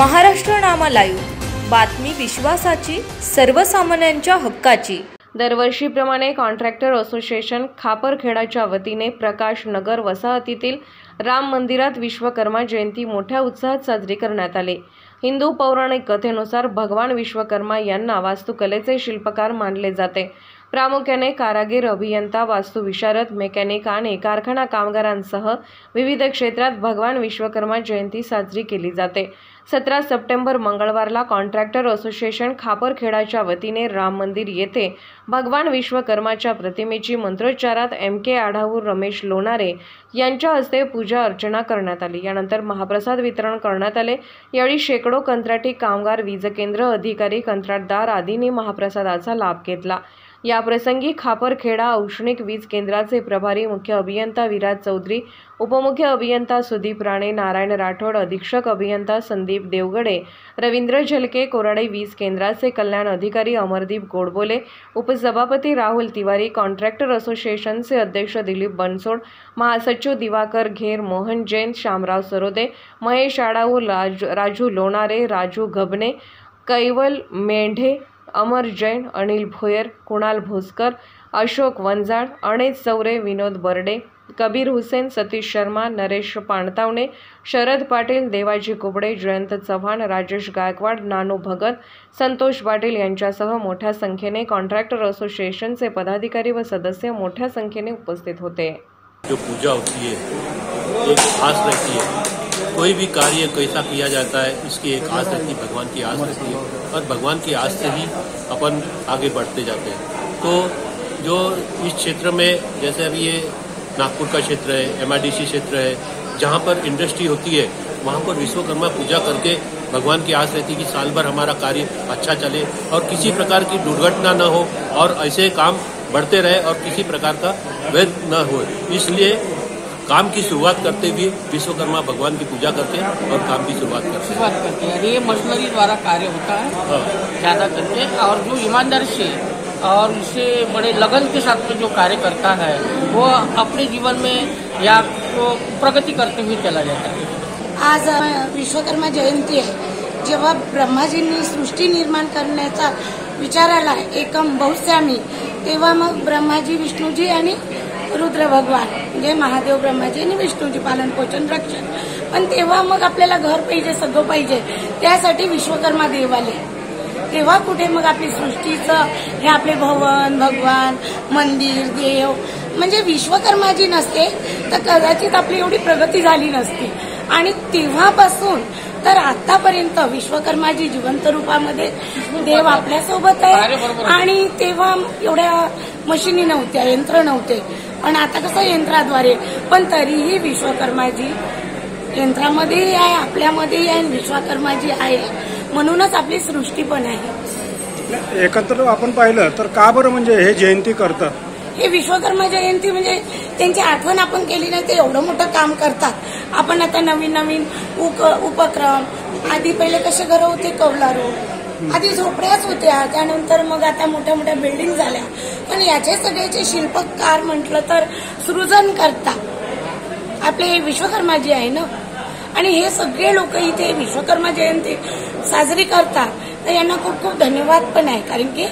महाराष्ट्र नामा live, बातमी विश्वासाची, सर्वसामान्यांच्या हक्काची। दरवर्षीप्रमाणे कॉन्ट्रॅक्टर असोसिएशन खापरखेडाच्या वतीने प्रकाश नगर वसाहतीतील राम मंदिरात विश्वकर्मा जयंती मोठ्या उत्साहात साजरी करण्यात आली। हिंदू पौराणिक कथेनुसार भगवान विश्वकर्मा यांना वास्तुकलेचे शिल्पकार मानले जाते। प्रामुख्याने कारागीर, अभियंता, वास्तुविशारद, मेकॅनिक आणि कारखाना कामगारांसह विविध क्षेत्रात भगवान विश्वकर्मा जयंती साजरी केली जाते। 17 सप्टेंबर मंगळवारला कॉन्ट्रॅक्टर असोसिएशन खापरखेडाच्या वतीने राम मंदिर येथे भगवान विश्वकर्माच्या प्रतिमेची मंत्रोच्चारात MK आढावूर, रमेश लोणारे यांच्या हस्ते पूजा अर्चना करण्यात आली। यानंतर महाप्रसाद वितरण करण्यात आले। यावेळी शेकडो कंत्राटी कामगार, वीज केंद्र अधिकारी, कंत्राटदार आदींनी महाप्रसादाचा लाभ घेतला। या प्रसंगी खापरखेडा औष्णिक वीज केंद्राचे प्रभारी मुख्य अभियंता विराज चौधरी, उपमुख्य अभियंता सुदीप राणे, नारायण राठोड, अधीक्षक अभियंता संदीप देवगडे, रवींद्र झलके, कोराडे वीज केंद्राचे कल्याण अधिकारी अमरदीप गोडबोले, उपसभापती राहुल तिवारी, कॉन्ट्रॅक्टर असोसिएशनचे अध्यक्ष दिलीप बनसोड, महासचिव दिवाकर घेर, मोहन जैन, शामराव सरोदे, महेश आढावूर, राजू लोणारे, राजू घबने, कैवल मेंढे, अमर जैन, अनिल भोयर, कुणाल भोसकर, अशोक वंजाळ, अणेश चौरे, विनोद बर्डे, कबीर हुसेन, सतीश शर्मा, नरेश पाणतावणे, शरद पाटील, देवाजी कुबडे, जयंत चव्हाण, राजेश गायकवाड, नानू भगत, संतोष पाटील यांच्यासह मोठ्या संख्येने कॉन्ट्रॅक्टर असोसिएशनचे पदाधिकारी व सदस्य मोठ्या संख्येने उपस्थित होते। जो पूजा होती है एक आस रहती है, कोई भी कार्य कैसा किया जाता है इसकी एक आस रहती है, भगवान की आस रहती है और भगवान की आस से ही अपन आगे बढ़ते जाते हैं। तो जो इस क्षेत्र में जैसे अभी ये नागपुर का क्षेत्र है, MIDC क्षेत्र है, जहाँ पर इंडस्ट्री होती है वहाँ पर विश्वकर्मा पूजा करके भगवान की आस रहती है कि साल भर हमारा कार्य अच्छा चले और किसी प्रकार की दुर्घटना न हो और ऐसे काम बढ़ते रहे और किसी प्रकार का वैध न हो। इसलिए काम की शुरुआत करते हुए विश्वकर्मा भगवान की पूजा करते हैं और काम की शुरुआत करते हैं। ये मशीनरी द्वारा कार्य होता है ज्यादा करके, और जो ईमानदारी से और इसे बड़े लगन के साथ में जो कार्य करता है वो अपने जीवन में या तो प्रगति करते हुए चला जाता है। आज विश्वकर्मा जयंती आहे। जेव्हा ब्रह्माजींनी सृष्टी निर्माण करण्याचा विचार आला एकम बहुश्यामी, तेव्हा मग ब्रह्माजी, विष्णूजी आणि रुद्र भगवान म्हणजे महादेव, ब्रह्माजी आणि विष्णूजी पालन पोषण रक्षण। पण तेव्हा मग आपल्याला घर पाहिजे, सगळं पाहिजे, त्यासाठी विश्वकर्मा देव आले। तेव्हा कुठे मग आपली सृष्टीचं हे आपले भवन, भगवान, मंदिर, देव म्हणजे विश्वकर्माजी नसते तर कदाचित आपली एवढी प्रगती झाली नसती। आणि तेव्हापासून तर आतापर्यंत विश्वकर्माजी जिवंत रूपामध्ये देव आपल्यासोबत आहे। आणि तेव्हा एवढ्या मशिनी नव्हत्या, यंत्र नव्हते, पण आता कसं यंत्राद्वारे, पण तरीही विश्वकर्माजी यंत्रामध्येही आहे, आपल्यामध्येही आहे, विश्वकर्माजी आहे, म्हणूनच आपली सृष्टी पण आहे। एकत्र आपण पाहिलं तर का बरं म्हणजे हे जयंती करतात? हे विश्वकर्मा जयंती म्हणजे त्यांची आठवण आपण केली नाही ते एवढं मोठं काम करतात। आपण आता नवीन नवीन उपक्रम, आधी पहिले कसे घरं होते, कौलारू, आधी झोपड्याच होत्या, त्यानंतर मग आता मोठ्या मोठ्या बिल्डिंग झाल्या, पण याचे सगळ्याचे शिल्पकार म्हटलं तर सृजन करता आपले विश्वकर्माजी आहे ना। आणि हे सगळे लोक इथे विश्वकर्मा जयंती साजरी करतात, तर यांना खूप खूप धन्यवाद पण आहे, कारण की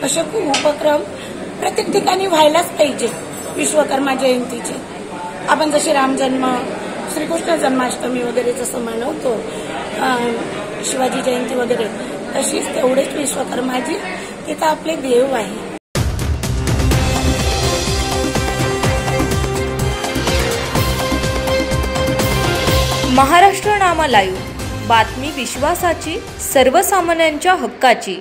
असे खूप उपक्रम प्रत्येक ठिकाणी व्हायलाच पाहिजे। विश्वकर्मा जयंतीचे आपण जशी रामजन्म, श्रीकृष्ण जन्माष्टमी वगैरे जसं मनवतो, शिवाजी जयंती वगैरे, तशीच तेवढेच विश्वकर्माजी तिथं आपले देव आहे। महाराष्ट्र नामा लाईव्ह, बातमी विश्वासाची, सर्वसामान्यांच्या हक्काची।